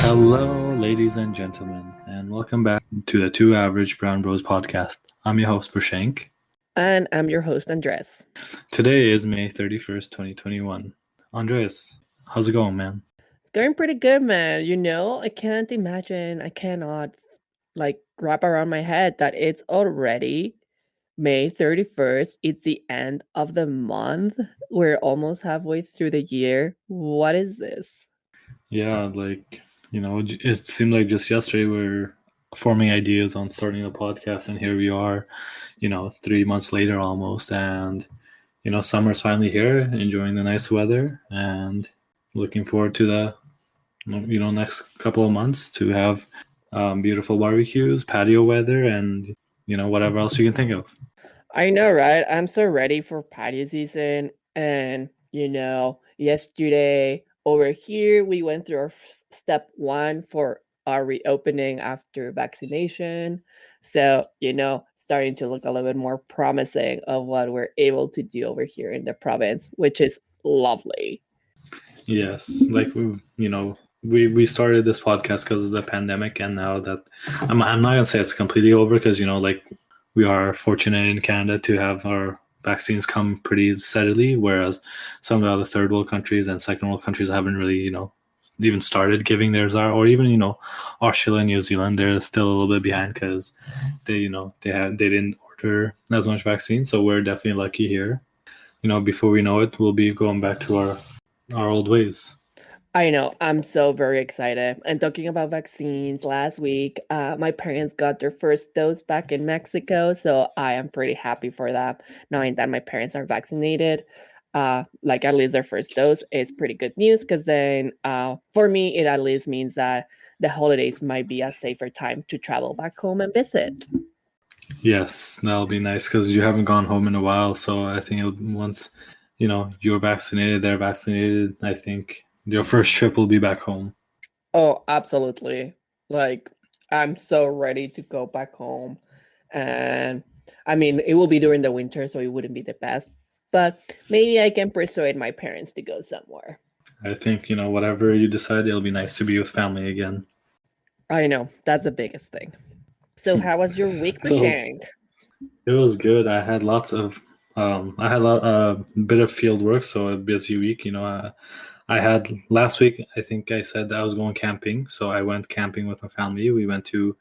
Hello, ladies and gentlemen, and welcome back to the Two Average Brown Bros podcast. I'm your host, Prashank. And I'm your host, Andres. Today is May 31st, 2021. Andres, how's it going, man? It's going pretty good, man. I cannot wrap around my head that it's already May 31st. It's the end of the month. We're almost halfway through the year. What is this? Yeah, it seemed like just yesterday we were forming ideas on starting a podcast, and here we are, 3 months later almost, and summer's finally here, enjoying the nice weather, and looking forward to the next couple of months to have beautiful barbecues, patio weather, and whatever else you can think of. I know, right? I'm so ready for patio season. And, yesterday over here, we went through our step one for our reopening after vaccination. So, starting to look a little bit more promising of what we're able to do over here in the province, which is lovely. Yes, like we started this podcast because of the pandemic, and now that I'm not gonna say it's completely over because we are fortunate in Canada to have our vaccines come pretty steadily, whereas some of the other third world countries and second world countries haven't really even started giving theirs out, or even Australia and New Zealand, they're still a little bit behind because they didn't order as much vaccine. So we're definitely lucky here. Before we know it, we'll be going back to our old ways. I know. I'm so very excited. And talking about vaccines, last week, my parents got their first dose back in Mexico. So I am pretty happy for that, knowing that my parents are vaccinated. At least their first dose is pretty good news because then for me, it at least means that the holidays might be a safer time to travel back home and visit. Yes, that'll be nice because you haven't gone home in a while. So I think once you're vaccinated, they're vaccinated, I think your first trip will be back home. Oh, absolutely. Like, I'm so ready to go back home. And I mean, it will be during the winter, so it wouldn't be the best. But maybe I can persuade my parents to go somewhere. I think, whatever you decide, it'll be nice to be with family again. I know, that's the biggest thing. So, how was your week, So Prashank? it was good. I had a bit of field work, so a busy week. I had last week, I think I said that I was going camping. So I went camping with my family. We went to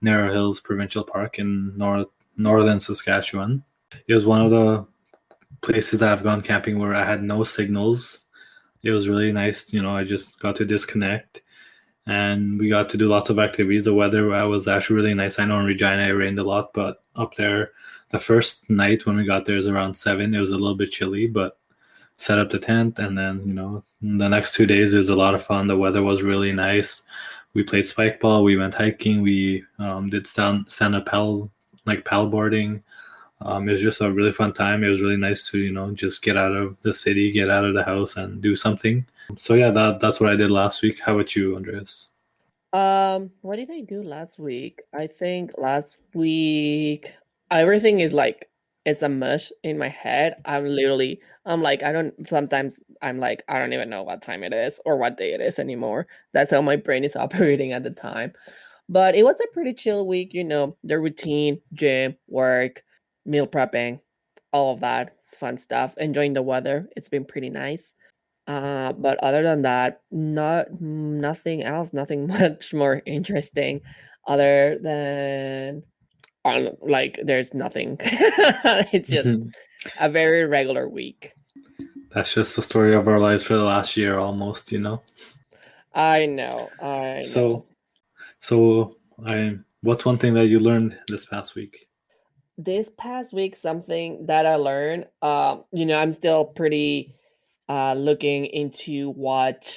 Narrow Hills Provincial Park in northern Saskatchewan. It was one of the places that I've gone camping where I had no signals. It was really nice. I just got to disconnect, and we got to do lots of activities. The weather was actually really nice. I know in Regina it rained a lot, but up there, the first night when we got there was around 7. It was a little bit chilly, but set up the tent, and then the next 2 days it was a lot of fun. The weather was really nice. We played spike ball, we went hiking, we did stand up paddle boarding. It was just a really fun time. It was really nice to just get out of the city, get out of the house, and do something. So yeah, that's what I did last week. How about you, Andreas? What did I do last week? I think last week everything is like it's a mush in my head. I'm like I don't even know what time it is or what day it is anymore. That's how my brain is operating at the time. But it was a pretty chill week, the routine, gym, work, meal prepping, all of that fun stuff. Enjoying the weather. It's been pretty nice. But other than that, nothing else, nothing much more interesting other than there's nothing. It's just a very regular week. That's just the story of our lives for the last year almost. I know, I know. So so what's one thing that you learned this past week? This past week, something that I learned, I'm still pretty looking into what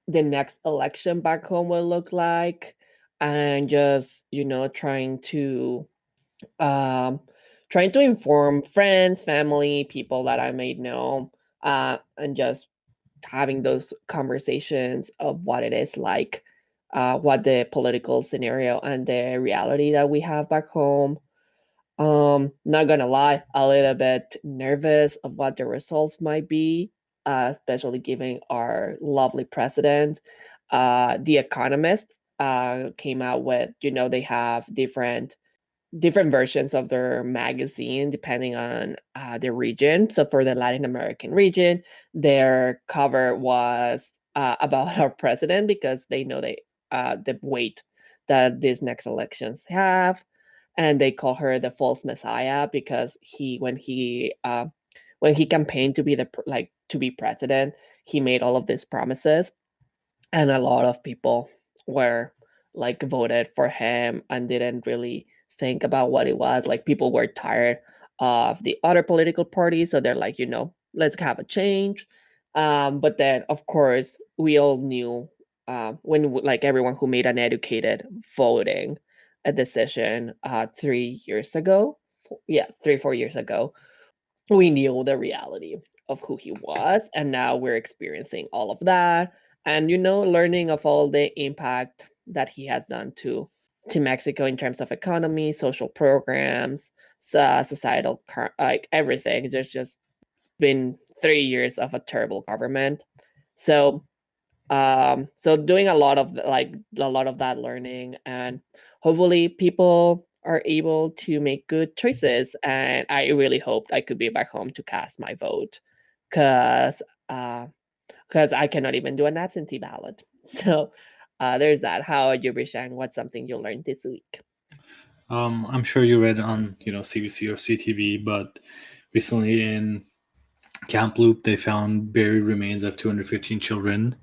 the next election back home will look like, and just um trying to inform friends, family, people that I may know, and just having those conversations of what it is like, what the political scenario and the reality that we have back home. Not gonna lie, a little bit nervous of what the results might be, especially given our lovely president. The Economist came out with, they have different versions of their magazine depending on the region. So for the Latin American region, their cover was about our president because they know the weight that these next elections have, and they call her the false messiah because when he campaigned to be to be president, he made all of these promises, and a lot of people were like voted for him and didn't really think about what it was. Like people were tired of the other political parties, so they're like, let's have a change. But then, of course, we all knew when like everyone who made an educated voting a decision 3 years ago, yeah, 3 4 years ago, we knew the reality of who he was, and now we're experiencing all of that, and learning of all the impact that he has done to Mexico in terms of economy, social programs, societal like everything. There's just been 3 years of a terrible government. So doing a lot of that learning, and hopefully people are able to make good choices, and I really hope I could be back home to cast my vote, because I cannot even do an absentee ballot. So there's that. How are you, Bishang? What's something you learned this week? I'm sure you read on CBC or CTV, but recently in Camp Loop, they found buried remains of 215 children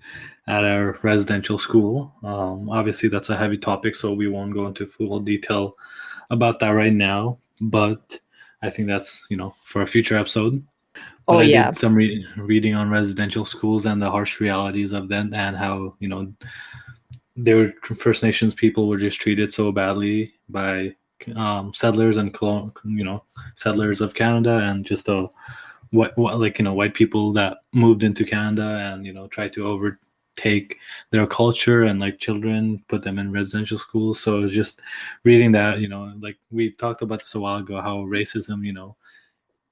at a residential school. Obviously, that's a heavy topic, so we won't go into full detail about that right now. But I think that's for a future episode. But Oh I yeah. did some reading on residential schools and the harsh realities of them, and how they were First Nations people were just treated so badly by settlers and settlers of Canada, and just white people that moved into Canada and tried to overtake their culture, and like children put them in residential schools. So it was just reading that, like we talked about this a while ago, how racism,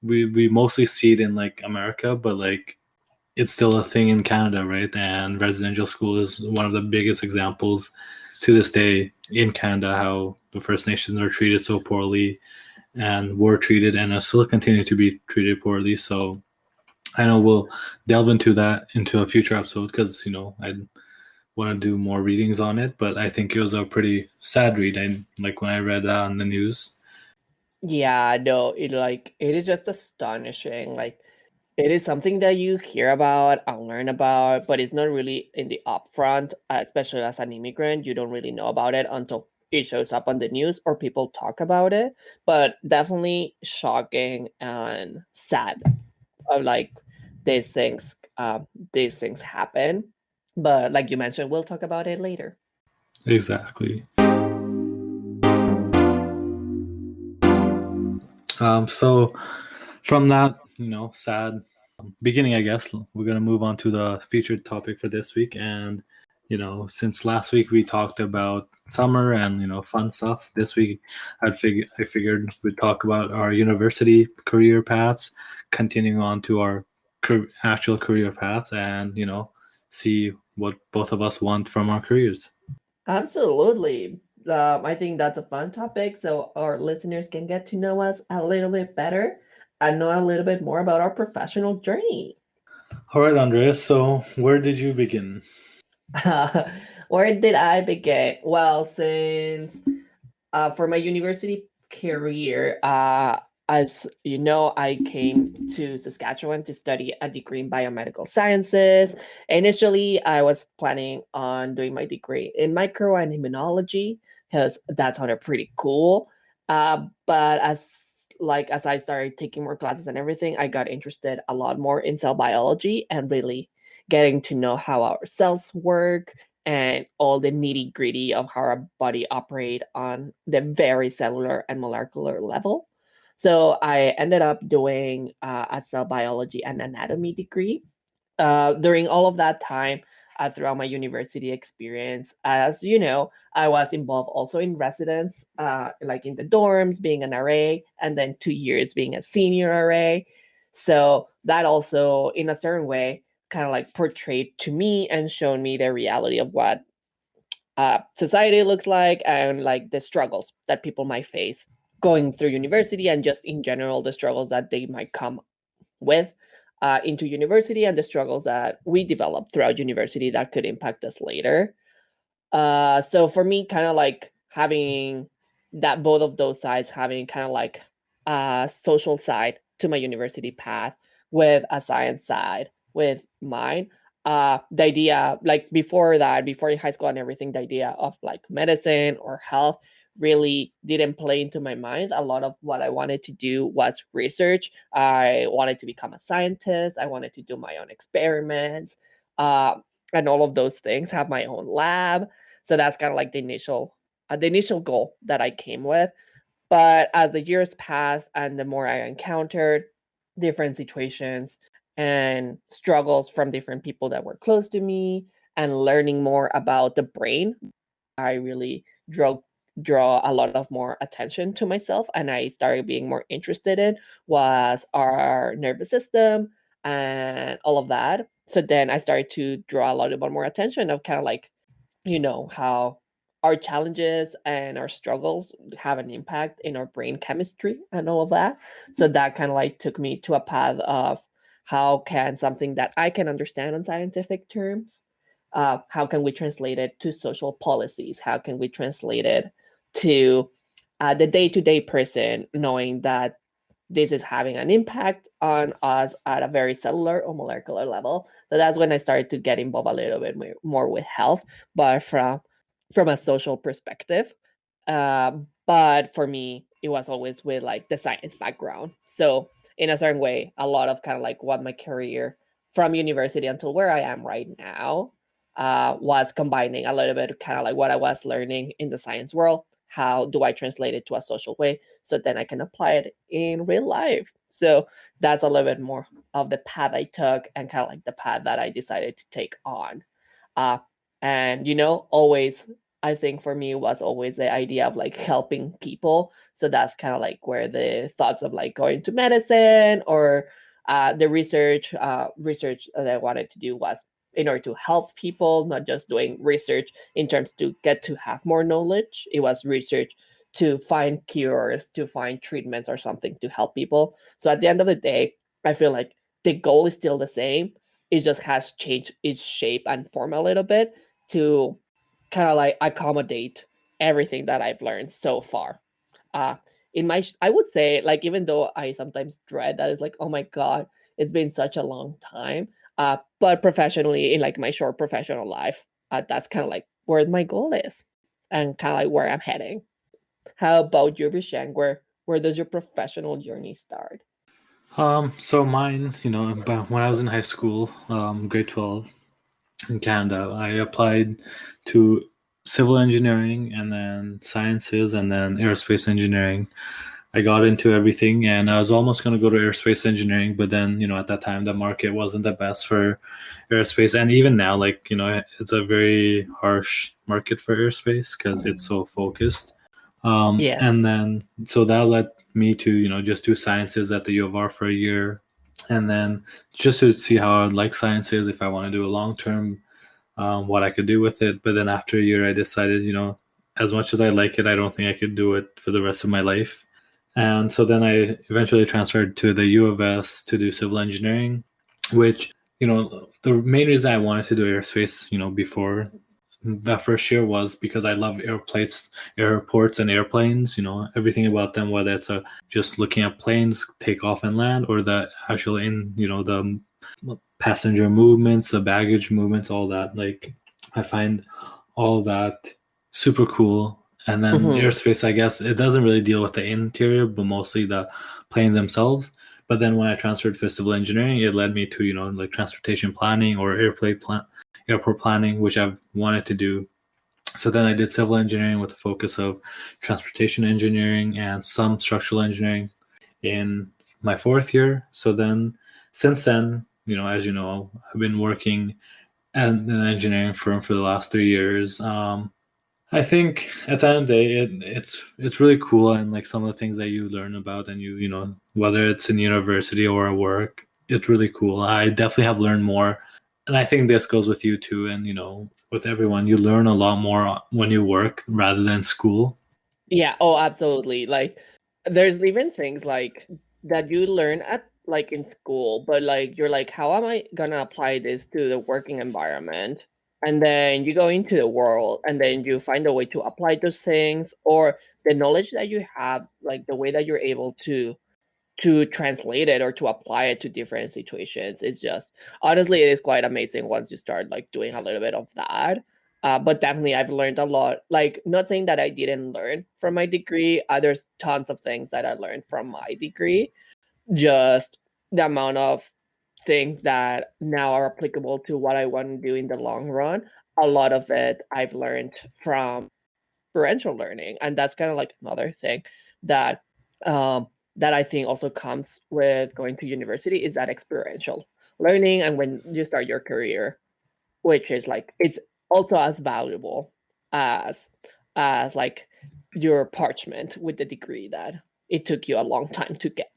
we mostly see it in like America, but like it's still a thing in Canada, right? And residential school is one of the biggest examples to this day in Canada, how the First Nations are treated so poorly and were treated and still continue to be treated poorly. So I know we'll delve into that into a future episode, because I want to do more readings on it. But I think it was a pretty sad read. And like when I read that on the news. Yeah, no, it is just astonishing. Like it is something that you hear about and learn about, but it's not really in the upfront, especially as an immigrant. You don't really know about it until it shows up on the news or people talk about it. But definitely shocking and sad of like these things, these things happen. But like you mentioned, we'll talk about it later. Exactly. So from that, sad beginning, I guess we're going to move on to the featured topic for this week. And since last week we talked about summer and fun stuff, this week I figured we'd talk about our university career paths, continuing on to our actual career paths, and see what both of us want from our careers. Absolutely. I think that's a fun topic so our listeners can get to know us a little bit better and know a little bit more about our professional journey. All right, Andreas, so where did you begin? Where did I begin? Well, since for my university career, as you know, I came to Saskatchewan to study a degree in biomedical sciences. Initially, I was planning on doing my degree in micro and immunology because that sounded pretty cool. But as I started taking more classes and everything, I got interested a lot more in cell biology and really getting to know how our cells work and all the nitty gritty of how our body operate on the very cellular and molecular level. So I ended up doing a cell biology and anatomy degree. During all of that time, throughout my university experience, as you know, I was involved also in residence, like in the dorms, being an RA, and then 2 years being a senior RA. So that also, in a certain way, kind of like portrayed to me and shown me the reality of what society looks like, and like the struggles that people might face going through university, and just in general the struggles that they might come with into university, and the struggles that we develop throughout university that could impact us later. So for me, kind of like having that, both of those sides, having kind of like a social side to my university path with a science side with mine. The idea, like before that, before in high school and everything, the idea of like medicine or health really didn't play into my mind. A lot of what I wanted to do was research. I wanted to become a scientist. I wanted to do my own experiments, and all of those things, have my own lab. So that's kind of like the initial goal that I came with. But as the years passed and the more I encountered different situations and struggles from different people that were close to me, and learning more about the brain, I really draw a lot of more attention to myself, and I started being more interested in was our nervous system and all of that. So then I started to draw a lot more attention of kind of like, how our challenges and our struggles have an impact in our brain chemistry and all of that. So that kind of like took me to a path of how can something that I can understand in scientific terms, how can we translate it to social policies? How can we translate it to the day-to-day person, knowing that this is having an impact on us at a very cellular or molecular level. So that's when I started to get involved a little bit more with health, but from a social perspective. But for me, it was always with like the science background. So in a certain way, a lot of kind of like what my career from university until where I am right now was combining a little bit of kind of like what I was learning in the science world. How do I translate it to a social way so then I can apply it in real life? So that's a little bit more of the path I took, and kind of like the path that I decided to take on. Uh, and always, I think for me was always the idea of like helping people. So that's kind of like where the thoughts of like going to medicine or the research that I wanted to do was in order to help people, not just doing research in terms to get to have more knowledge. It was research to find cures, to find treatments or something to help people. So at the end of the day, I feel like the goal is still the same. It just has changed its shape and form a little bit to kind of like accommodate everything that I've learned so far. Uh, I would say, like, even though I sometimes dread that, it's like, oh my God, it's been such a long time. But professionally, in like my short professional life, that's kind of like where my goal is, and kind of like where I'm heading. How about you, Vishen? Where does your professional journey start? So mine, when I was in high school, grade 12 in Canada, I applied to civil engineering and then sciences and then aerospace engineering. I got into everything and I was almost going to go to aerospace engineering, but then, at that time the market wasn't the best for aerospace. And even now, like, it's a very harsh market for aerospace because it's so focused. Yeah. And then, so that led me to, just do sciences at the U of R for a year. And then just to see how I like sciences, if I want to do a long term, what I could do with it. But then after a year, I decided, as much as I like it, I don't think I could do it for the rest of my life. And so then I eventually transferred to the U of S to do civil engineering, which, the main reason I wanted to do aerospace, before that first year was because I love airplanes, airports, and airplanes. Everything about them, whether it's just looking at planes take off and land, or the actual the passenger movements, the baggage movements, all that. Like, I find all that super cool. And then Mm-hmm. aerospace, I guess it doesn't really deal with the interior, but mostly the planes themselves. But then when I transferred to civil engineering, it led me to like transportation planning or airport planning, which I've wanted to do. So then I did civil engineering with a focus of transportation engineering and some structural engineering in my fourth year. So then, since then, as you know, I've been working at an engineering firm for the last 3 years. I think at the end of the day, it's really cool, and like some of the things that you learn about, and whether it's in university or at work, it's really cool. I definitely have learned more And I think this goes with you too, and with everyone, you learn a lot more when you work rather than school. Yeah, oh, absolutely. Like, there's even things like that you learn at like in school, but like you're like, how am I gonna apply this to the working environment? And then you go into the world and then you find a way to apply those things, or the knowledge that you have, like the way that you're able to translate it or to apply it to different situations. It's just honestly, it is quite amazing once you start like doing a little bit of that. But definitely, I've learned a lot. Like, not saying that I didn't learn from my degree. There's tons of things that I learned from my degree. Just the amount of things that now are applicable to what I want to do in the long run. A lot of it I've learned from experiential learning, and that's kind of like another thing that um, that I think also comes with going to university is that experiential learning, and when you start your career, which is like it's also as valuable as like your parchment with the degree that it took you a long time to get.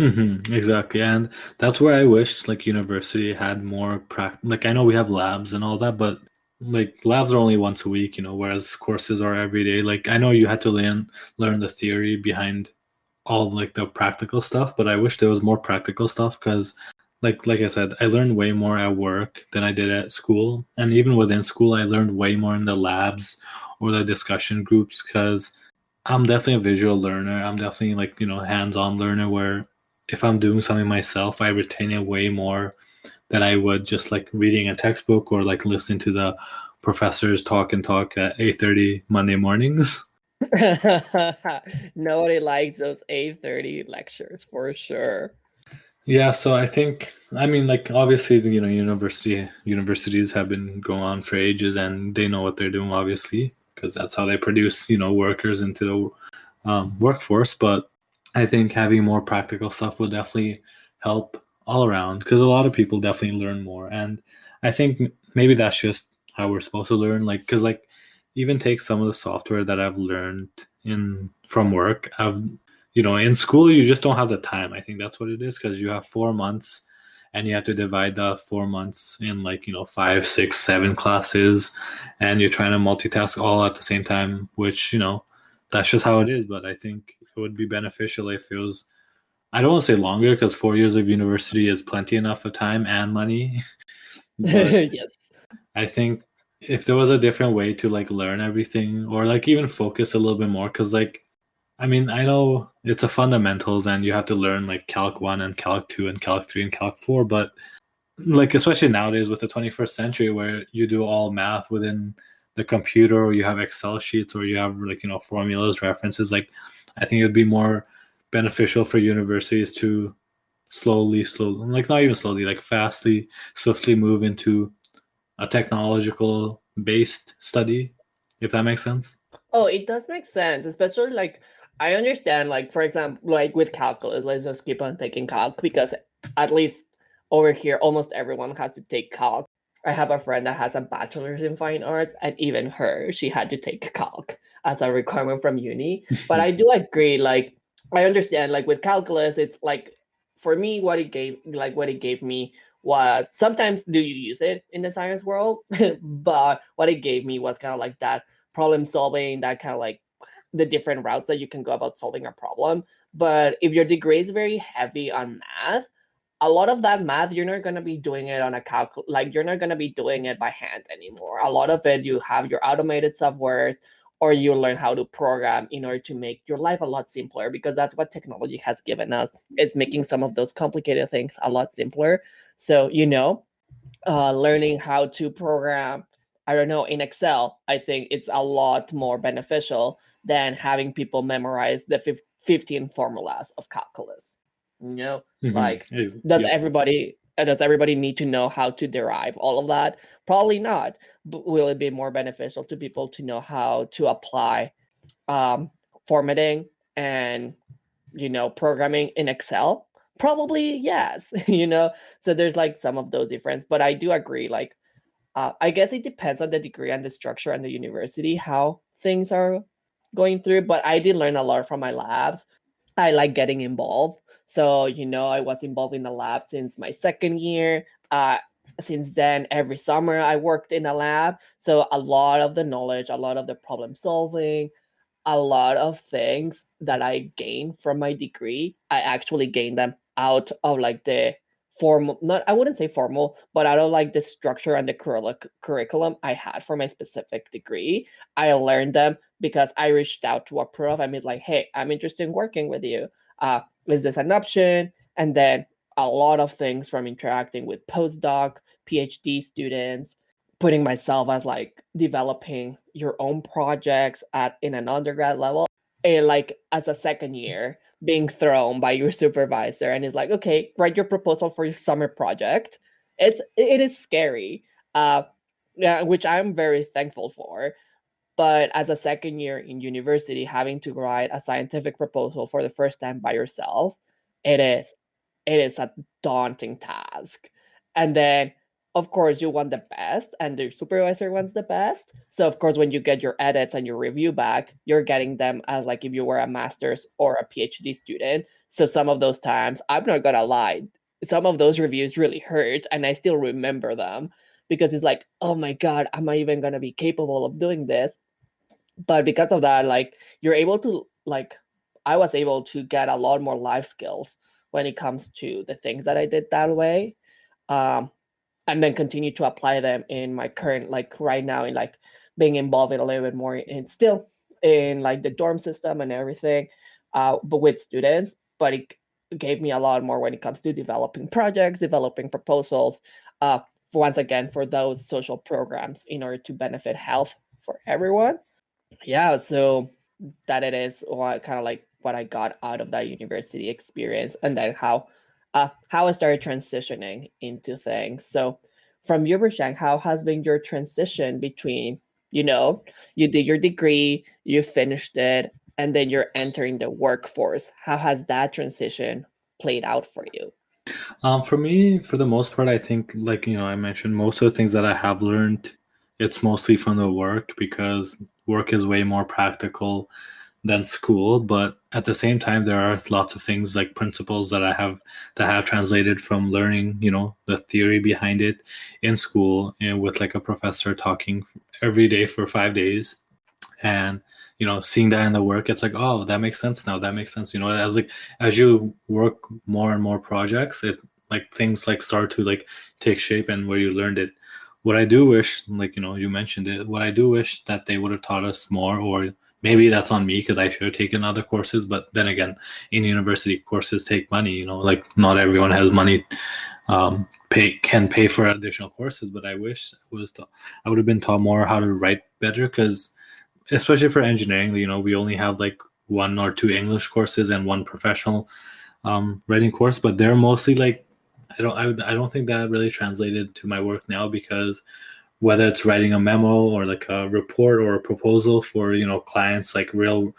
Exactly, and that's where I wish like university had more like I know we have labs and all that, but like labs are only once a week, whereas courses are every day. Like I know you had to learn the theory behind all like the practical stuff, but I wish there was more practical stuff because like I said, I learned way more at work than I did at school. And even within school, I learned way more in the labs or the discussion groups because I'm definitely a visual learner. I'm definitely like, hands-on learner where if I'm doing something myself, I retain it way more than I would just like reading a textbook or like listening to the professors talk and talk at 8:30 Monday mornings. Nobody likes those 8:30 lectures for sure. Yeah, so I think I mean like obviously universities have been going on for ages and they know what they're doing obviously because that's how they produce workers into the workforce. But I think having more practical stuff will definitely help all around because a lot of people definitely learn more. And I think maybe that's just how we're supposed to learn. Like because like even take some of the software that I've learned in from work. In school you just don't have the time. I think that's what it is because you have 4 months and you have to divide the 4 months in like 5, 6, 7 classes and you're trying to multitask all at the same time, which that's just how it is. But I think it would be beneficial if it was, I don't want to say longer because 4 years of university is plenty enough of time and money. But Yes. I think if there was a different way to like learn everything or like even focus a little bit more, because like I mean, I know it's a fundamentals and you have to learn like Calc 1 and Calc 2 and Calc 3 and Calc 4, but like especially nowadays with the 21st century where you do all math within the computer or you have Excel sheets or you have like, formulas, references, like I think it would be more beneficial for universities to slowly, like not even slowly, like fastly, swiftly move into a technological based study, if that makes sense. Oh, it does make sense, especially like I understand, like for example, like with calculus, let's just keep on taking calc because at least over here, almost everyone has to take calc. I have a friend that has a bachelor's in fine arts, and even her, she had to take calc as a requirement from uni. But I do agree, like I understand, like with calculus, it's like for me, what it gave me was sometimes do you use it in the science world, but what it gave me was kind of like that problem solving, that kind of like the different routes that you can go about solving a problem. But if your degree is very heavy on math, a lot of that math you're not going to be doing it on a like you're not going to be doing it by hand anymore. A lot of it you have your automated softwares, or you learn how to program in order to make your life a lot simpler, because that's what technology has given us, is making some of those complicated things a lot simpler. So learning how to program, I don't know, in Excel, I think it's a lot more beneficial than having people memorize the 15 formulas of calculus. Like Yep. does everybody need to know how to derive all of that? Probably not. But will it be more beneficial to people to know how to apply um, formatting and programming in Excel? Probably yes. So there's like some of those difference, but I do agree. Like, I guess it depends on the degree and the structure and the university how things are going through. But I did learn a lot from my labs. I like getting involved. So I was involved in the lab since my second year. Since then, every summer I worked in a lab. So a lot of the knowledge, a lot of the problem solving, a lot of things that I gained from my degree, I actually gained them out of like the formal, not, I wouldn't say formal, but out of like the structure and the curriculum I had for my specific degree. I learned them because I reached out to a prof. I mean, like, hey, I'm interested in working with you. Is this an option? And then a lot of things from interacting with postdoc, PhD students, putting myself as like developing your own projects at in an undergrad level, and like as a second year being thrown by your supervisor and it's like, okay, write your proposal for your summer project. It is scary, uh yeah, which I'm very thankful for. But as a second year in university, having to write a scientific proposal for the first time by yourself, it is it is a daunting task. And then, of course, you want the best, and the supervisor wants the best. So, of course, when you get your edits and your review back, you're getting them as like if you were a master's or a PhD student. So, some of those times, I'm not gonna lie, some of those reviews really hurt, and I still remember them because it's like, oh my God, am I even gonna be capable of doing this? But because of that, like you're able to like I was able to get a lot more life skills when it comes to the things that I did that way. Um, and then continue to apply them in my current, like right now, in like being involved in a little bit more in still in like the dorm system and everything, but with students. But it gave me a lot more when it comes to developing projects, developing proposals, once again for those social programs in order to benefit health for everyone. Yeah, so that it is what kind of like what I got out of that university experience, and then how I started transitioning into things. So from your perspective, how has been your transition between, you know, you did your degree, you finished it, and then you're entering the workforce. How has that transition played out for you? For me, for the most part, I think, like, I mentioned, most of the things that I have learned, it's mostly from the work because work is way more practical than school. But at the same time, there are lots of things like principles that have translated from learning, the theory behind it in school and with like a professor talking every day for 5 days. And seeing that in the work, it's like, oh, that makes sense now, that makes sense, as you work more and more projects, it like things like start to like take shape and where you learned it. What I do wish, like, you mentioned it, what I do wish that they would have taught us more, or maybe that's on me because I should have taken other courses, but then again, in university, courses take money, like not everyone has money, pay for additional courses. But I wish I would have been taught more how to write better, because especially for engineering, we only have like one or two English courses and one professional writing course, but they're mostly like, I don't think that really translated to my work now, because whether it's writing a memo or like a report or a proposal for clients, like real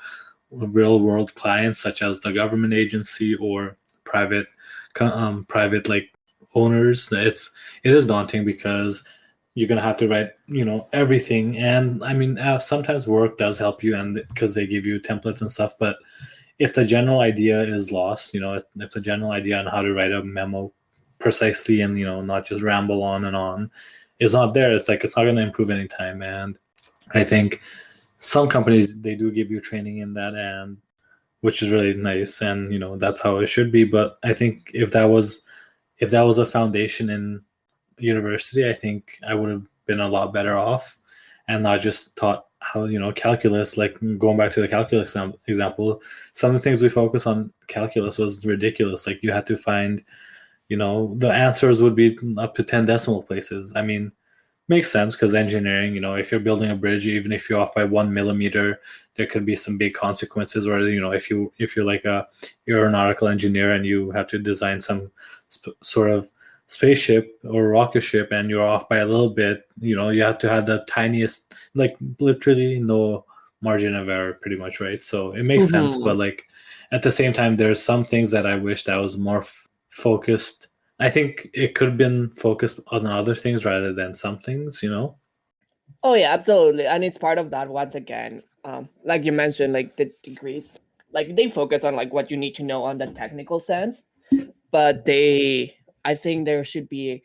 world clients such as the government agency or private like owners, it is daunting because you're gonna have to write everything. And I mean, sometimes work does help you, and because they give you templates and stuff. But if the general idea is lost, if the general idea on how to write a memo precisely and not just ramble on and on is not there, it's like it's not going to improve anytime. And I think some companies, they do give you training in that, and which is really nice, and that's how it should be. But I think if that was a foundation in university, I think I would have been a lot better off, and not just taught how, calculus, like going back to the calculus example, some of the things we focus on calculus was ridiculous. Like you had to find, the answers would be up to 10 decimal places. I mean, makes sense because engineering, if you're building a bridge, even if you're off by 1 millimeter, there could be some big consequences. Or if you're like a aeronautical engineer and you have to design some sort of spaceship or rocket ship, and you're off by a little bit, you have to have the tiniest, like literally no margin of error, pretty much, right? So it makes sense. Mm-hmm. But like at the same time, there's some things that I wish that was more focused. I think it could have been focused on other things rather than some things. Oh yeah, absolutely, and it's part of that once again. Like you mentioned, like the degrees, like they focus on like what you need to know on the technical sense, but I think there should be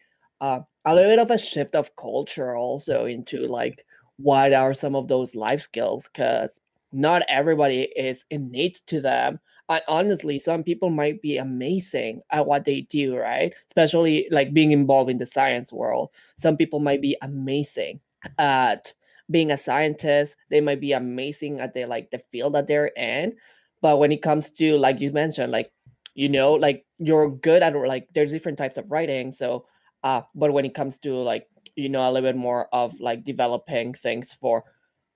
a little bit of a shift of culture also into like what are some of those life skills, because not everybody is innate to them. And honestly, some people might be amazing at what they do, right? Especially like being involved in the science world. Some people might be amazing at being a scientist. They might be amazing at the field that they're in. But when it comes to, like you mentioned, like, like you're good at, like, there's different types of writing. So but when it comes to like, a little bit more of like developing things for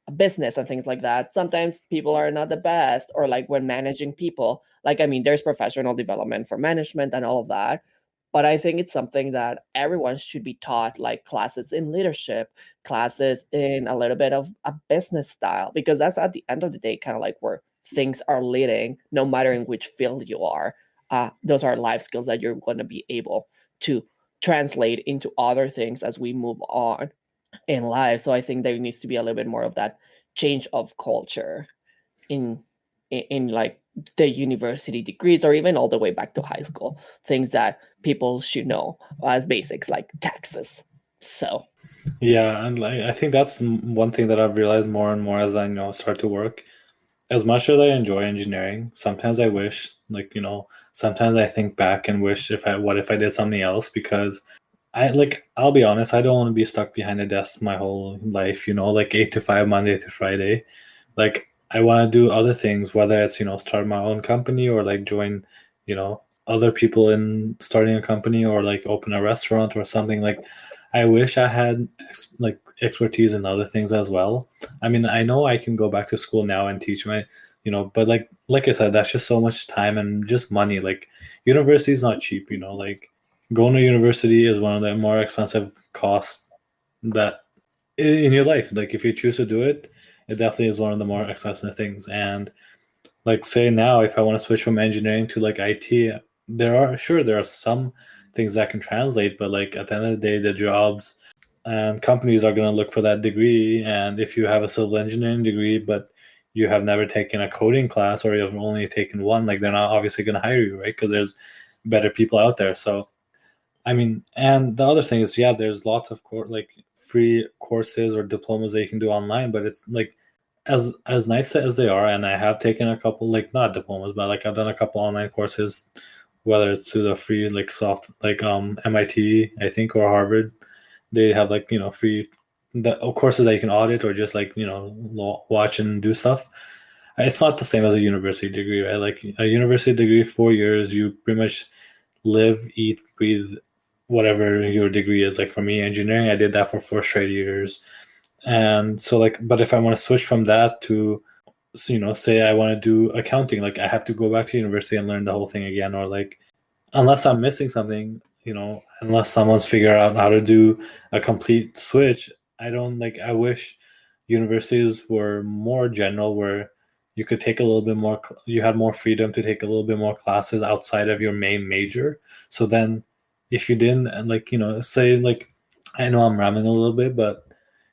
a business and things like that, sometimes people are not the best. Or like when managing people, like, I mean, there's professional development for management and all of that. But I think it's something that everyone should be taught, like classes in leadership, classes in a little bit of a business style, because that's at the end of the day kind of like where things are leading, no matter in which field you are. Those are life skills that you're going to be able to translate into other things as we move on in life. So I think there needs to be a little bit more of that change of culture in in like the university degrees, or even all the way back to high school, things that people should know as basics like taxes. So Yeah, and like I think that's one thing that I've realized more and more as I start to work. As much as I enjoy engineering, sometimes I wish, like, sometimes I think back and wish if I what if I did something else, because I'll be honest, I don't want to be stuck behind a desk my whole life, like 8 to 5, Monday to Friday. Like I want to do other things, whether it's, start my own company or like join, other people in starting a company or like open a restaurant or something. Like I wish I had like expertise in other things as well. I mean, I know I can go back to school now and teach my, but like I said, that's just so much time and just money. Like university is not cheap, like going to university is one of the more expensive costs that in your life. Like if you choose to do it, it definitely is one of the more expensive things. And like say now, if I want to switch from engineering to like IT, there are some things that can translate, but like at the end of the day, the jobs and companies are going to look for that degree. And if you have a civil engineering degree, but you have never taken a coding class or you've only taken one, like they're not obviously going to hire you, right? Because there's better people out there. So I mean, and the other thing is, yeah, there's lots of like free courses or diplomas that you can do online, but it's like as nice as they are, and I have taken a couple, like not diplomas, but like I've done a couple online courses, whether it's to the free like soft like MIT, I think, or Harvard. They have like free courses that you can audit or just like watch and do stuff. It's not the same as a university degree, right? Like a university degree, 4 years, you pretty much live, eat, breathe whatever your degree is. Like for me, engineering, I did that for 4 straight years. And so like, but if I want to switch from that to, say I want to do accounting, like I have to go back to university and learn the whole thing again, or like, unless I'm missing something, unless someone's figured out how to do a complete switch, I don't like, I wish universities were more general where you could take a little bit more, you had more freedom to take a little bit more classes outside of your main major. So then if you didn't, and like, say like, I know I'm rambling a little bit, but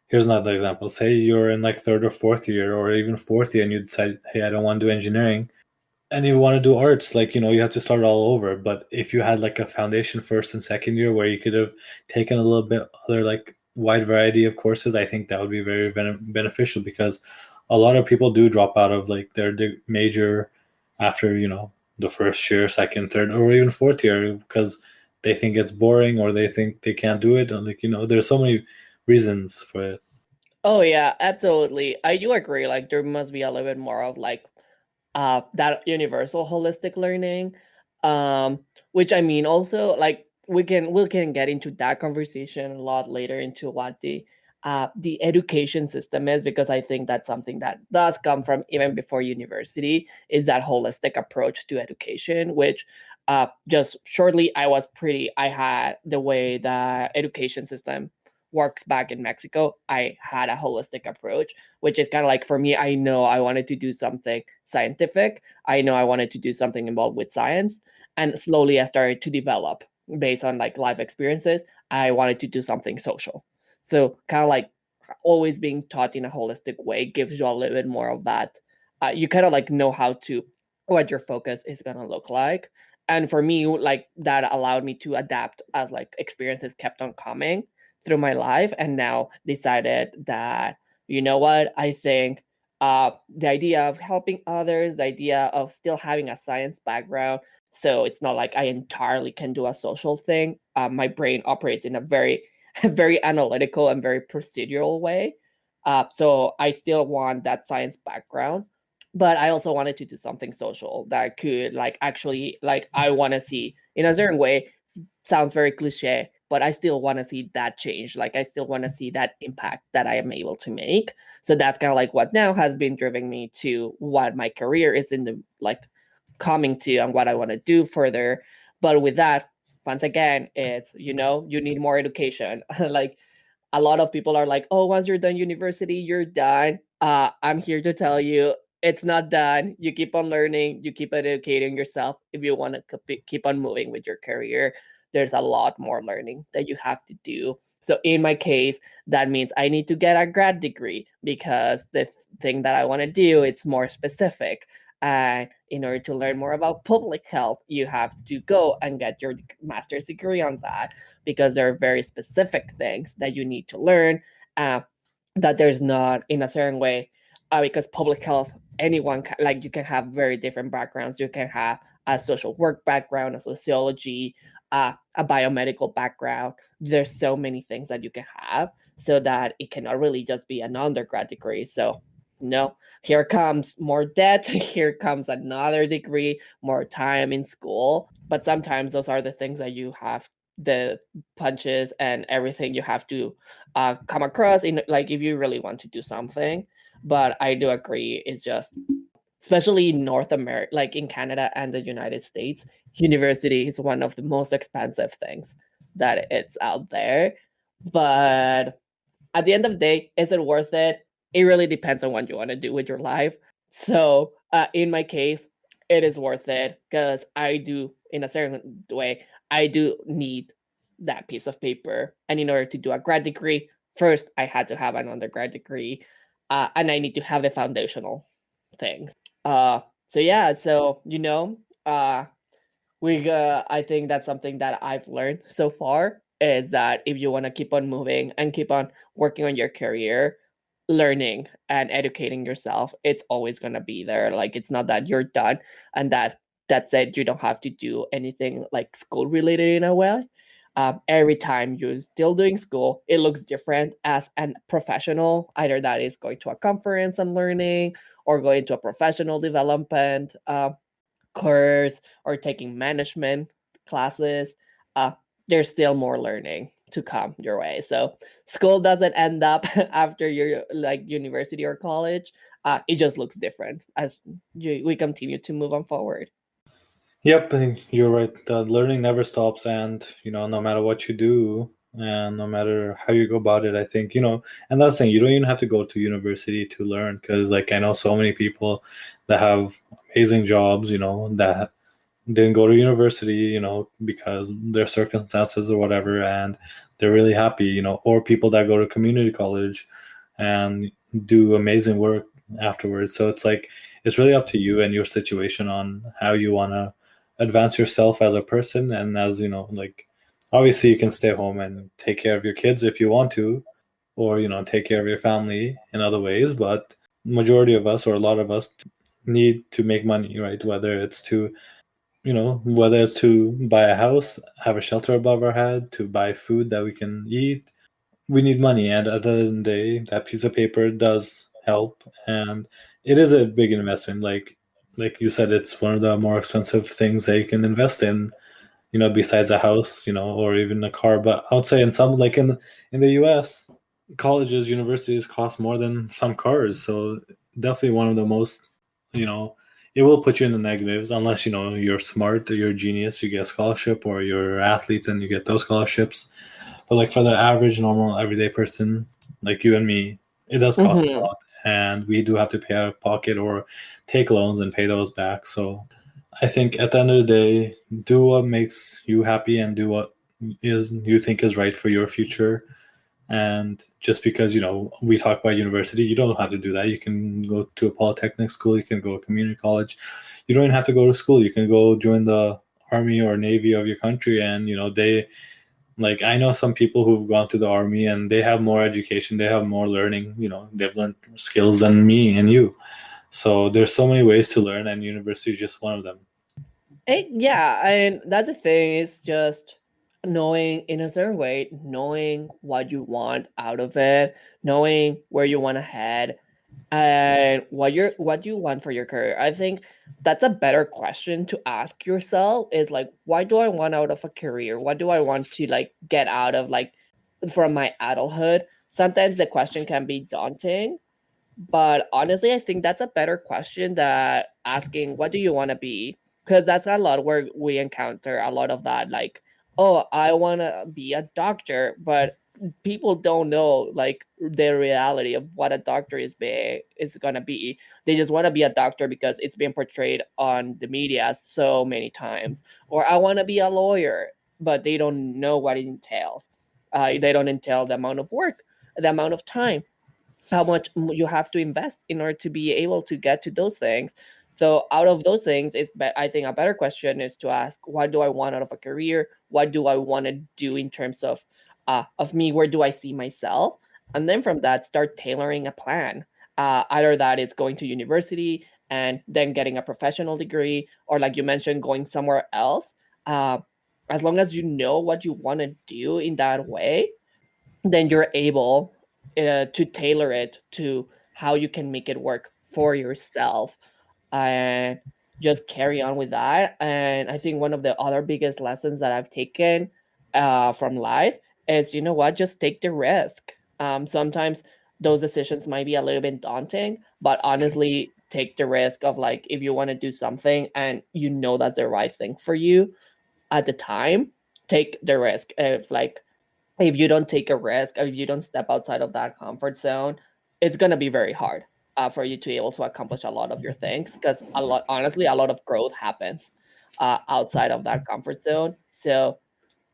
here's another example. Say you're in like third or fourth year or even fourth year and you decide, hey, I don't want to do engineering and you want to do arts, like you have to start all over. But if you had like a foundation first and second year where you could have taken a little bit other like wide variety of courses, I think that would be very beneficial, because a lot of people do drop out of like their major after the first year, second, third, or even fourth year because they think it's boring or they think they can't do it. And like there's so many reasons for it. oh yeah, absolutely, I do agree. Like there must be a little bit more of like that universal holistic learning, um which I mean also like we can get into that conversation a lot later into what the education system is, because I think that's something that does come from even before university, is that holistic approach to education, which just shortly I had the way the education system works back in Mexico. I had a holistic approach, which is kind of like, for me, I know I wanted to do something scientific. I know I wanted to do something involved with science. And slowly I started to develop based on like life experiences. I wanted to do something social. So kind of like always being taught in a holistic way gives you a little bit more of that. You kind of like know how to, what your focus is going to look like. And for me, like that allowed me to adapt as like experiences kept on coming through my life, and now decided that, you know what, I think the idea of helping others, the idea of still having a science background, so it's not like I entirely can do a social thing. My brain operates in a very very analytical and very procedural way. So I still want that science background, but I also wanted to do something social that could like actually like I want to see in a certain way. Sounds very cliche, but I still want to see that change. Like I still want to see that impact that I am able to make. So that's kind of like what now has been driving me to what my career is in the like coming to and what I want to do further. But with that, once again, it's, you know, you need more education. Like a lot of people are like, oh, once you're done university, you're done. I'm here to tell you it's not done. You keep on learning, you keep educating yourself if you want to keep on moving with your career. There's a lot more learning that you have to do. So in my case, that means I need to get a grad degree because the thing that I want to do, it's more specific. And in order to learn more about public health, you have to go and get your master's degree on that, because there are very specific things that you need to learn, uh, that there's not in a certain way, because public health, anyone like you can have very different backgrounds. You can have a social work background, a sociology, a biomedical background. There's so many things that you can have, so that it cannot really just be an undergrad degree. So no, here comes more debt, here comes another degree, more time in school. But sometimes those are the things that you have, the punches and everything you have to come across in, like if you really want to do something. But I do agree, it's just, especially in North America, like in Canada and the United States, university is one of the most expensive things that it's out there. But at the end of the day, is it worth it? It really depends on what you want to do with your life. So in my case, it is worth it because I do, in a certain way, I do need that piece of paper. And in order to do a grad degree, first I had to have an undergrad degree, and I need to have the foundational things. So yeah, so you know, we I think that's something that I've learned so far, is that if you want to keep on moving and keep on working on your career, learning and educating yourself, it's always going to be there. Like it's not that you're done and that's it, you don't have to do anything like school related in a way. Every time you're still doing school, it looks different as a professional. Either that is going to a conference and learning, or going to a professional development course, or taking management classes. uh, there's still more learning to come your way. So school doesn't end up after your like university or college. It just looks different as we continue to move on forward. Yep, I think you're right. The learning never stops, and no matter what you do, and no matter how you go about it, I think and that's the thing. You don't even have to go to university to learn, because like I know so many people that have amazing jobs, that didn't go to university, because their circumstances or whatever, and they're really happy, or people that go to community college and do amazing work afterwards. So it's like it's really up to you and your situation on how you want to advance yourself as a person, and as like obviously you can stay home and take care of your kids if you want to, or take care of your family in other ways, but majority of us, or a lot of us, need to make money, right? Whether it's to buy a house, have a shelter above our head, to buy food that we can eat, we need money. And at the end of the day, that piece of paper does help, and it is a big investment. Like you said, it's one of the more expensive things that you can invest in, besides a house, or even a car. But I would say in some, like in the US, colleges, universities cost more than some cars. So definitely one of the most, you know, it will put you in the negatives unless you're smart or you're a genius, you get a scholarship, or you're athletes and you get those scholarships. But like for the average, normal, everyday person like you and me, it does cost a Hmm. lot, and we do have to pay out of pocket or take loans and pay those back. So I think at the end of the day, do what makes you happy and do what is you think is right for your future. And just because we talk about university, you don't have to do that. You can go to a polytechnic school, you can go to community college. You don't even have to go to school. You can go join the army or navy of your country, and they, like, I know some people who've gone to the army and they have more education, they have more learning, they've learned skills than me and you. So there's so many ways to learn, and university is just one of them. Yeah, and that's the thing, is just knowing in a certain way, knowing what you want out of it, knowing where you want to head, and what you want for your career. I think that's a better question to ask yourself, is like, why do I want out of a career? What do I want to like get out of, like, from my adulthood? Sometimes the question can be daunting, but honestly, I think that's a better question than asking, what do you want to be? Because that's a lot where we encounter a lot of that, like, oh, I want to be a doctor, but people don't know like the reality of what a doctor is gonna be. They just want to be a doctor because it's been portrayed on the media so many times. Or I want to be a lawyer, but they don't know what it entails. They don't entail the amount of work, the amount of time, how much you have to invest in order to be able to get to those things. So out of those things, I think a better question is to ask, what do I want out of a career? What do I want to do in terms of me? Where do I see myself? And then from that, start tailoring a plan. Either that is going to university and then getting a professional degree, or like you mentioned, going somewhere else. Uh, as long as you know what you want to do in that way, then you're able to tailor it to how you can make it work for yourself, and just carry on with that. And I think one of the other biggest lessons that I've taken from life is, you know what, just take the risk. Sometimes those decisions might be a little bit daunting, but honestly, take the risk of, like, if you want to do something and you know that's the right thing for you at the time, take the risk. If you don't take a risk, or if you don't step outside of that comfort zone, it's going to be very hard for you to be able to accomplish a lot of your things, because honestly, a lot of growth happens outside of that comfort zone. So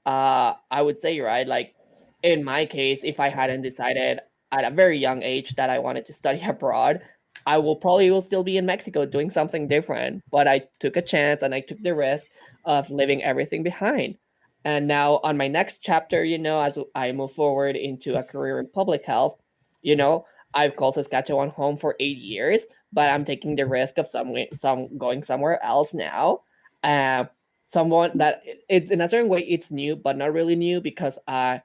I would say, right, like in my case, if I hadn't decided at a very young age that I wanted to study abroad, I will still be in Mexico doing something different. But I took a chance and I took the risk of leaving everything behind. And now on my next chapter, as I move forward into a career in public health, I've called Saskatchewan home for 8 years, but I'm taking the risk of some going somewhere else now. Uh, Someone that it's in a certain way it's new, but not really new, because I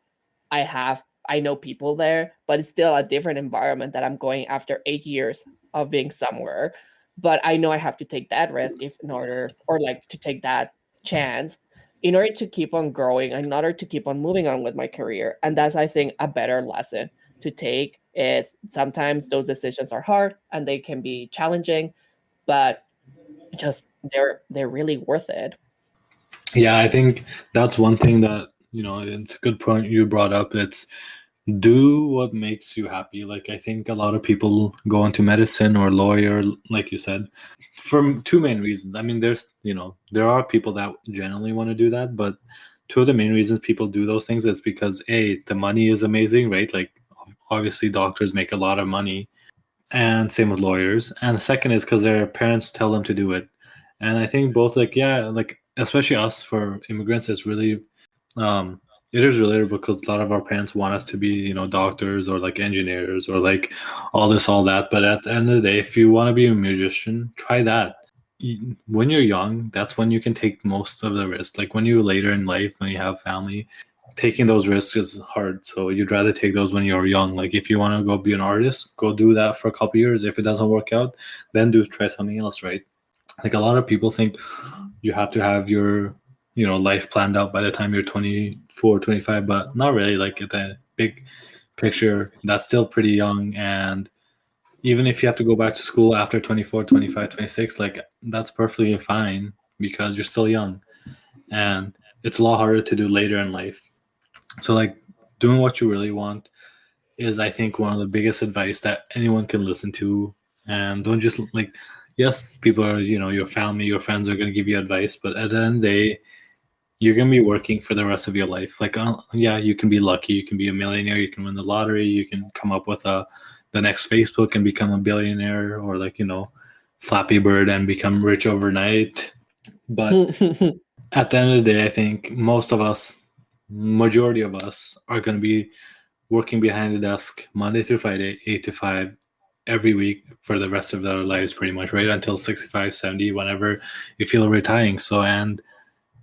know people there, but it's still a different environment that I'm going after 8 years of being somewhere. But I know I have to take that risk, if in order, or like to take that chance in order to keep on growing, in order to keep on moving on with my career. And that's, I think, a better lesson to take, is sometimes those decisions are hard and they can be challenging, but just they're really worth it. Yeah, I think that's one thing that, it's a good point you brought up. It's do what makes you happy. Like, I think a lot of people go into medicine or lawyer, like you said, for two main reasons. I mean, there are people that generally want to do that, but two of the main reasons people do those things is because the money is amazing, right? Like, obviously doctors make a lot of money, and same with lawyers. And the second is because their parents tell them to do it. And I think both, like, yeah, like, especially us for immigrants, it's really it is relatable because a lot of our parents want us to be, doctors or like engineers or like all this, all that. But at the end of the day, if you want to be a musician, try that. When you're young, that's when you can take most of the risk. Like when you're later in life, when you have family, taking those risks is hard. So you'd rather take those when you're young. Like if you want to go be an artist, go do that for a couple years. If it doesn't work out, then try something else, right? Like a lot of people think you have to have your life planned out by the time you're 24, 25, but not really. Like at the big picture, that's still pretty young. And even if you have to go back to school after 24, 25, 26, like that's perfectly fine because you're still young, and it's a lot harder to do later in life. So like doing what you really want is, I think, one of the biggest advice that anyone can listen to. And don't just like, yes, people are, your family, your friends are going to give you advice, but at the end of the day, you're going to be working for the rest of your life. Like, yeah, you can be lucky. You can be a millionaire. You can win the lottery. You can come up with the next Facebook and become a billionaire, or like, Flappy Bird and become rich overnight. But at the end of the day, I think most of us, majority of us, are going to be working behind the desk Monday through Friday, 8 to 5, every week for the rest of their lives, pretty much, right? Until 65, 70, whenever you feel retiring. So, and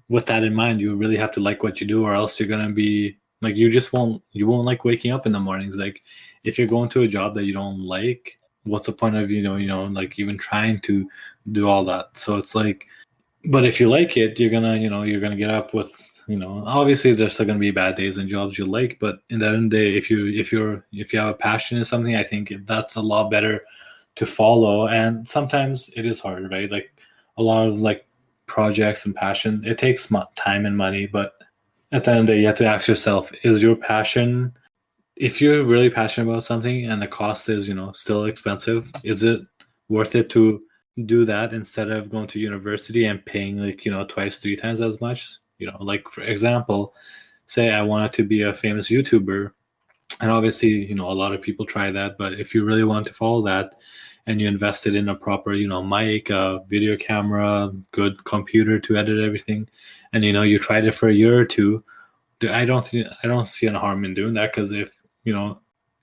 with that in mind, you really have to like what you do, or else you're going to be like, you won't like waking up in the mornings. Like, if you're going to a job that you don't like, what's the point of, like even trying to do all that? So it's like, but if you like it, you're gonna get up with, obviously there's still gonna be bad days and jobs you like, but in the end of the day, if you have a passion in something, I think that's a lot better to follow. And sometimes it is hard, right? Like a lot of like projects and passion, it takes time and money, but at the end of the day, you have to ask yourself, is your passion, if you're really passionate about something and the cost is, still expensive, is it worth it to do that instead of going to university and paying like, twice, three times as much? Like for example, say I wanted to be a famous YouTuber, and obviously, a lot of people try that, but if you really want to follow that and you invested in a proper, mic, a video camera, good computer to edit everything, and you tried it for a year or two, I don't see any harm in doing that, because if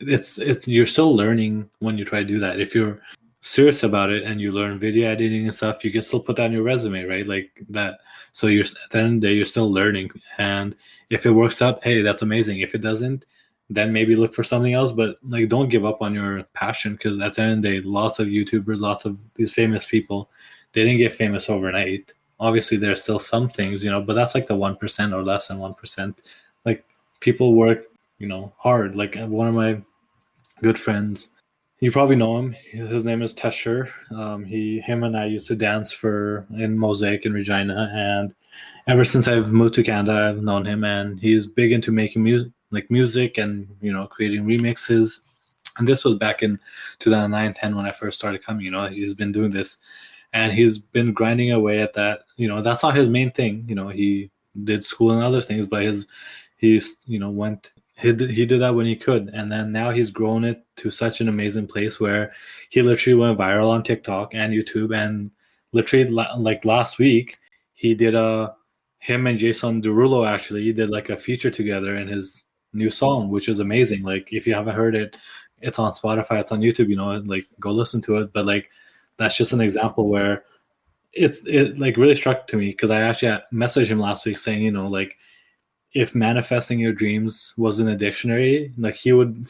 it's you're still learning when you try to do that. If you're serious about it and you learn video editing and stuff, you can still put that on your resume, right? Like that. So you're at the end of the day, you're still learning, and if it works out, hey, that's amazing. If it doesn't, then maybe look for something else. But like, don't give up on your passion, because at the end of the day, lots of YouTubers, lots of these famous people, they didn't get famous overnight. Obviously there's still some things, but that's like the 1% or less than 1%. Like, people work, hard. Like one of my good friends, you probably know him, his name is Tesher. Him and I used to dance for in Mosaic in Regina, and ever since I've moved to Canada, I've known him, and he's big into making music and creating remixes. And this was back in 2009, 10 when I first started coming. He's been doing this, and he's been grinding away at that. That's not his main thing. He did school and other things, but he's went he did that when he could, and then now he's grown it to such an amazing place where he literally went viral on TikTok and YouTube, and literally like last week he did a him and Jason Derulo actually did like a feature together in his new song, which is amazing. Like, if you haven't heard it, it's on Spotify, it's on YouTube. Like, go listen to it. But like, that's just an example where it like really struck to me, because I actually messaged him last week saying, like, if manifesting your dreams was in a dictionary, like, he would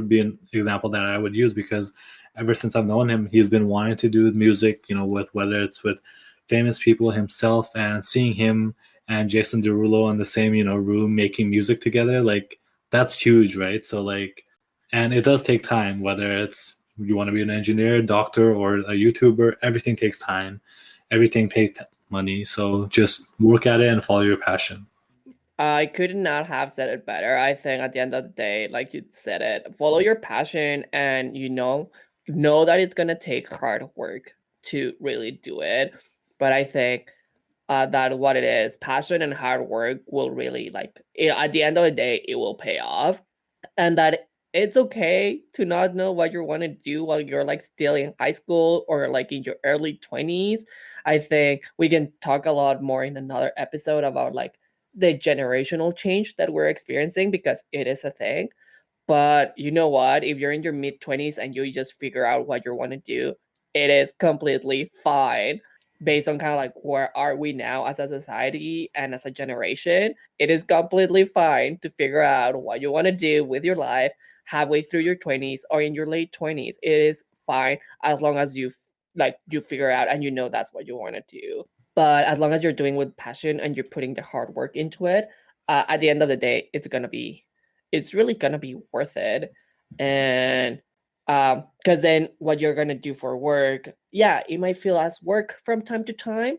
be an example that I would use, because ever since I've known him, he's been wanting to do music, with whether it's with famous people himself, and seeing him and Jason Derulo in the same, room making music together, like, that's huge, right? So like, and it does take time, whether it's you want to be an engineer, doctor, or a YouTuber, everything takes time, everything takes money. So just work at it and follow your passion. I could not have said it better. I think at the end of the day, like you said it, follow your passion, and know that it's gonna take hard work to really do it. But I think that what it is, passion and hard work will really at the end of the day, it will pay off, and that it's okay to not know what you want to do while you're like still in high school or like in your early 20s. I think we can talk a lot more in another episode about like the generational change that we're experiencing, because it is a thing. But you know what? If you're in your mid 20s and you just figure out what you want to do, it is completely fine. Based on kind of like where are we now as a society and as a generation, it is completely fine to figure out what you want to do with your life halfway through your 20s or in your late 20s. It is fine as long as you figure out and you know that's what you want to do. But as long as you're doing with passion and you're putting the hard work into it, at the end of the day, it's really gonna be worth it. And because then what you're gonna do for work, yeah, it might feel as work from time to time,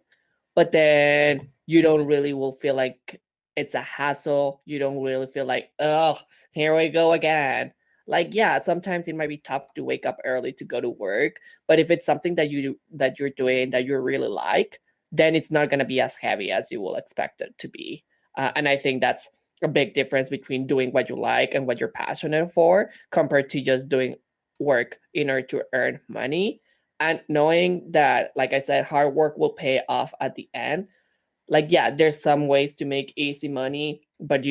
but then you don't really will feel like it's a hassle. You don't really feel like, oh, here we go again. Like, yeah, sometimes it might be tough to wake up early to go to work, but if it's something that you're doing that you really like, then it's not going to be as heavy as you will expect it to be. And I think that's a big difference between doing what you like and what you're passionate for compared to just doing work in order to earn money, and knowing that, like I said, hard work will pay off at the end. like, yeah, there's some ways to make easy money, but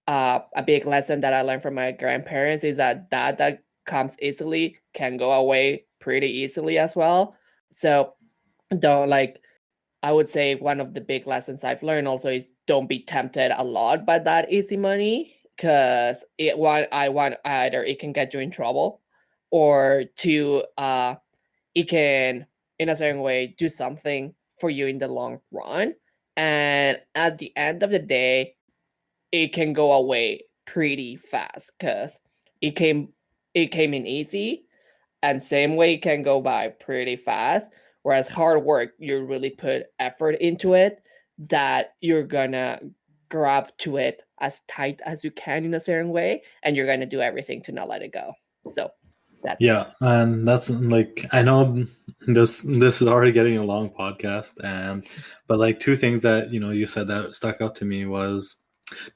a big lesson that I learned from my grandparents is that comes easily can go away pretty easily as well. So don't like I would say one of the big lessons I've learned also is don't be tempted a lot by that easy money, because I want either it can get you in trouble, or two, it can in a certain way do something for you in the long run, and at the end of the day it can go away pretty fast because it came it came in easy, and same way it can go by pretty fast. Whereas hard work, you really put effort into it, that you're gonna grab to it as tight as you can in a certain way, and you're gonna do everything to not let it go. So that's Yeah, and that's like I know this is already getting a long podcast, and but like two things that you said that stuck out to me was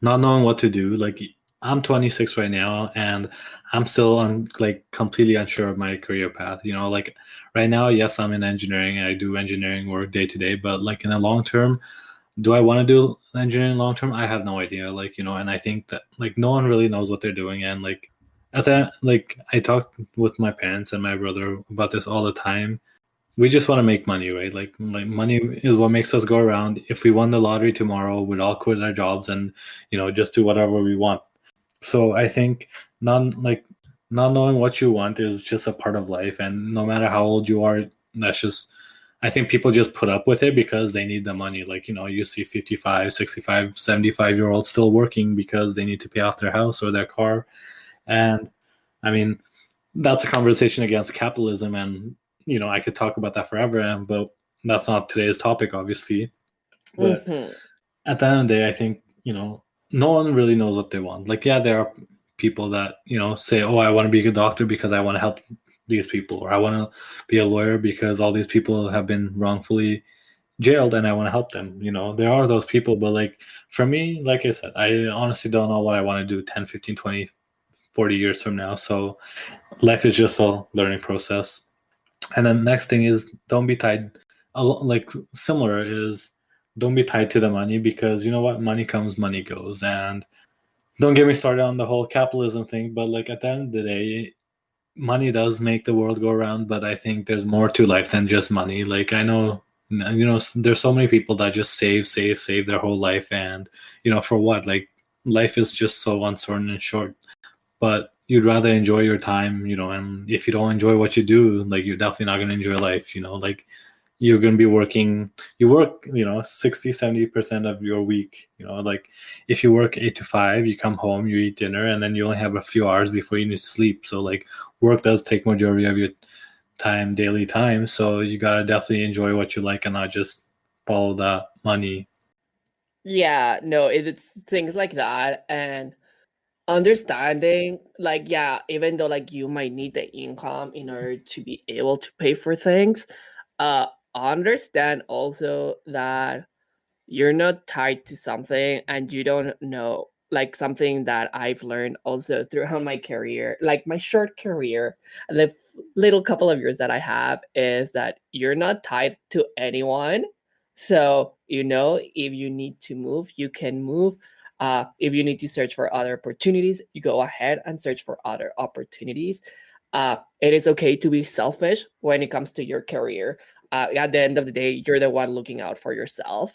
not knowing what to do. Like I'm 26 right now, and I'm still like completely unsure of my career path. Like right now, yes, I'm in engineering. I do engineering work day to day, but like in the long term, do I want to do engineering long term? I have no idea. Like and I think that like no one really knows what they're doing, and like at that, like I talk with my parents and my brother about this all the time. We just want to make money, right? Like money is what makes us go around. If we won the lottery tomorrow, we'd all quit our jobs and just do whatever we want. So I think not knowing what you want is just a part of life, and no matter how old you are, that's just I think people just put up with it because they need the money. Like you see 55, 65, 75-year olds still working because they need to pay off their house or their car. And I mean, that's a conversation against capitalism, and I could talk about that forever, but that's not today's topic, obviously. But Mhm. at the end of the day, I think no one really knows what they want. Like, yeah, there are people that say, "Oh, I want to be a doctor because I want to help these people," or "I want to be a lawyer because all these people have been wrongfully jailed and I want to help them." There are those people, but like for me, like I said, I honestly don't know what I want to do 10, 15, 20, 40 years from now. So life is just a learning process. And then next thing is don't be tied. Like similar is don't be tied to the money, because you know what, money comes, money goes. And don't get me started on the whole capitalism thing. But like at the end of the day, money does make the world go around. But I think there's more to life than just money. Like I know, there's so many people that just save their whole life, and for what? Like life is just so uncertain and short, but you'd rather enjoy your time, and if you don't enjoy what you do, like you're definitely not going to enjoy life, like you're going to be working, you work, 60-70% of your week, like if you work 8 to 5, you come home, you eat dinner, and then you only have a few hours before you need to sleep. So like work does take majority of your time, daily time. So you got to definitely enjoy what you like and not just follow the money. Yeah, no, it's things like that, and understanding, like, yeah, even though like you might need the income in order to be able to pay for things, uh understand also that you're not tied to something, and you don't know, like, something that I've learned also throughout my career, like my short career, the little couple of years that I have, is that you're not tied to anyone. So if you need to move, you can move. If you need to search for other opportunities, you go ahead and search for other opportunities. It is okay to be selfish when it comes to your career. At the end of the day, you're the one looking out for yourself.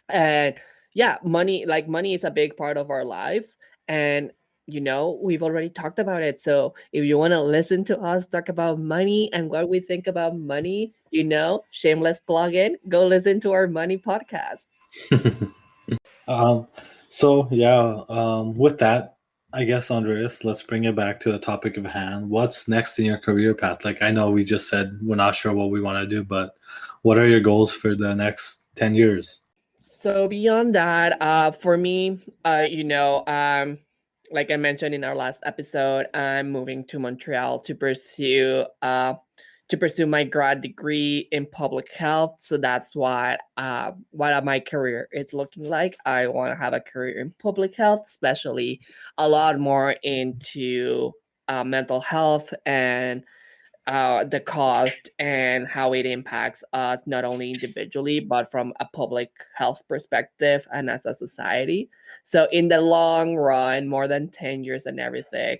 And yeah, money is a big part of our lives, and we've already talked about it. So if you want to listen to us talk about money and what we think about money, shameless plug in, go listen to our money podcast. Um, so yeah, with that, I guess Andreas, let's bring it back to the topic of hand. What's next in your career path? Like I know we just said we're not sure what we want to do, but what are your goals for the next 10 years? So beyond that, for me, like I mentioned in our last episode, I'm moving to Montreal to pursue my grad degree in public health. So that's what my career is looking like. I want to have a career in public health, especially a lot more into mental health and the cost and how it impacts us not only individually but from a public health perspective and as a society. So in the long run, more than 10 years and everything,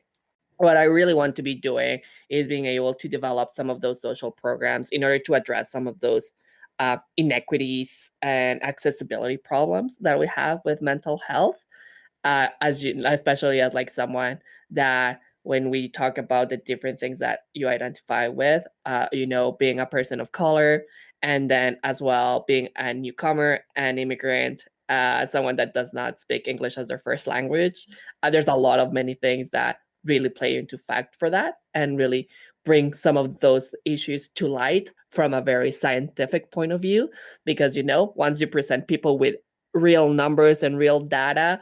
what I really want to be doing is being able to develop some of those social programs in order to address some of those inequities and accessibility problems that we have with mental health. As you, especially as like someone that when we talk about the different things that you identify with, being a person of color, and then as well being a newcomer, an immigrant, someone that does not speak English as their first language, there's a lot of many things that really play into fact for that and really bring some of those issues to light from a very scientific point of view. Because once you present people with real numbers and real data,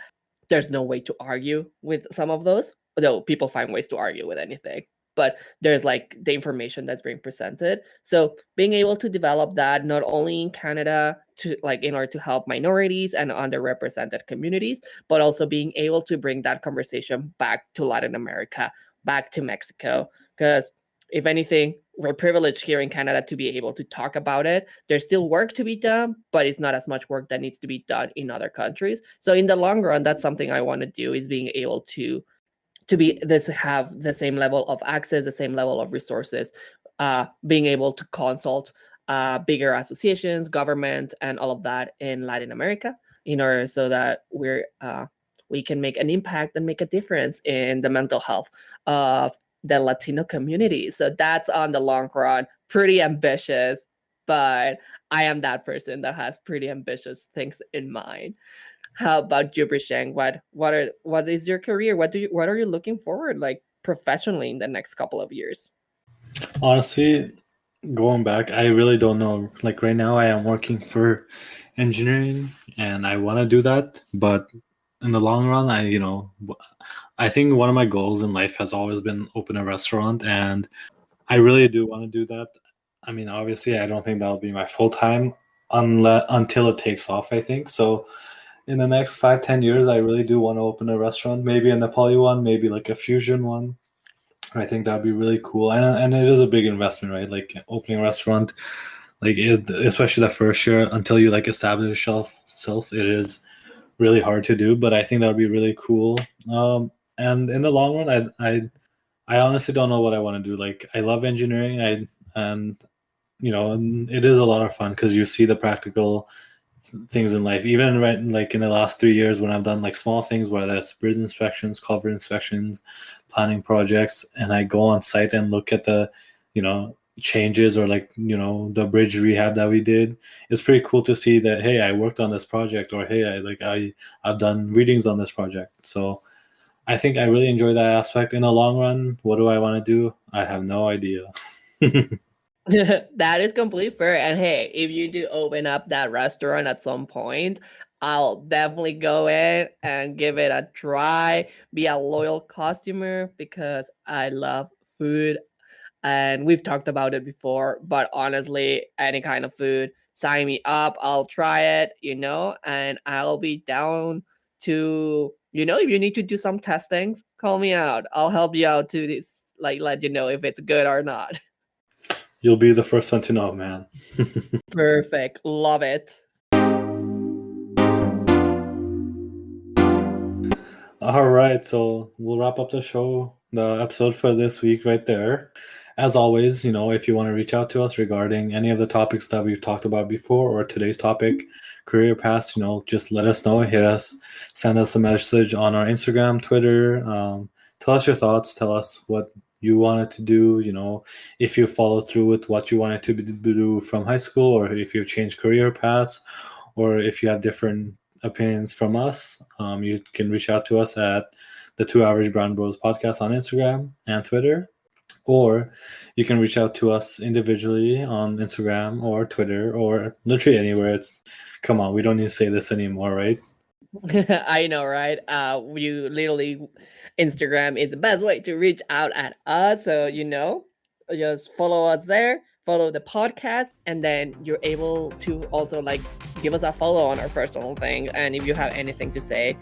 there's no way to argue with some of those, though people find ways to argue with anything. But there's like the information that's being presented. So being able to develop that not only in Canada to like in order to help minorities and underrepresented communities, but also being able to bring that conversation back to Latin America, back to Mexico. Because if anything, we're privileged here in Canada to be able to talk about it. There's still work to be done, but it's not as much work that needs to be done in other countries. So in the long run, that's something I want to do, is being able to have the same level of access, the same level of resources, being able to consult bigger associations, government, and all of that in Latin America, in order so that we can make an impact and make a difference in the mental health of the Latino community. So that's on the long run, pretty ambitious, but I am that person that has pretty ambitious things in mind. How about you, Brisheng? What is your career? What are you looking forward like professionally in the next couple of years? Honestly, going back, I really don't know. Like right now, I am working for engineering, and I want to do that. But in the long run, I think one of my goals in life has always been open a restaurant, and I really do want to do that. I mean, obviously, I don't think that'll be my full time until it takes off. I think so. In the next 5-10 years, I really do want to open a restaurant, maybe a Nepali one, maybe like a fusion one. I think that'd be really cool, and it is a big investment, right? Like opening a restaurant, like especially the first year until you like establish yourself, it is really hard to do. But I think that would be really cool. And in the long run, I honestly don't know what I want to do. Like I love engineering, and it is a lot of fun because you see the practical things in life. Even right, like in the last 3 years, when I've done like small things, whether that's bridge inspections, culvert inspections, planning projects, and I go on site and look at the, changes or like the bridge rehab that we did. It's pretty cool to see that, hey, I worked on this project, or hey, I've done readings on this project. So I think I really enjoy that aspect. In the long run, what do I want to do? I have no idea. That is completely fair. And hey, if you do open up that restaurant at some point, I'll definitely go in and give it a try, be a loyal customer because I love food. And we've talked about it before, but honestly, any kind of food, sign me up. I'll try it, and I'll be down to, if you need to do some testings, call me out. I'll help you out to this, like let you know if it's good or not. You'll be the first one to know, man. Perfect. Love it. All right, so we'll wrap up the episode for this week right there. As always, if you want to reach out to us regarding any of the topics that we've talked about before or today's topic, career paths, just let us know, hit us, send us a message on our Instagram, Twitter. Tell us your thoughts. Tell us what you wanted to do, if you follow through with what you wanted to do from high school, or if you've changed career paths, or if you have different opinions from us. You can reach out to us at the Two Average Brown Bros podcast on Instagram and Twitter, or you can reach out to us individually on Instagram or Twitter or literally anywhere. Come on, we don't need to say this anymore, right? I know, right? You literally, Instagram is the best way to reach out at us. So, just follow us there, follow the podcast, and then you're able to also like give us a follow on our personal thing. And if you have anything to say,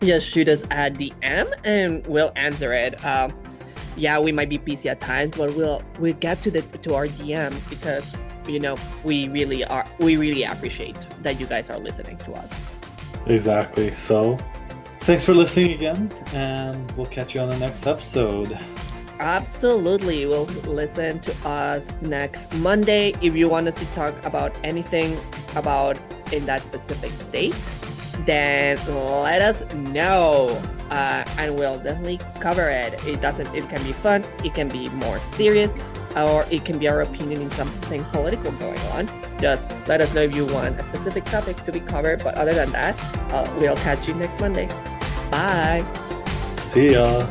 just shoot us a DM and we'll answer it. yeah, we might be busy at times, but we'll get to our DMs because we really appreciate that you guys are listening to us. Exactly. So thanks for listening again, and we'll catch you on the next episode. Absolutely. Will listen to us next Monday. If you want us to talk about anything about in that specific state, then let us know, and we'll definitely cover it. It can be fun, it can be more serious, or it can be our opinion in something political going on. Just let us know if you want a specific topic to be covered. But other than that, we'll catch you next Monday. Bye. See ya.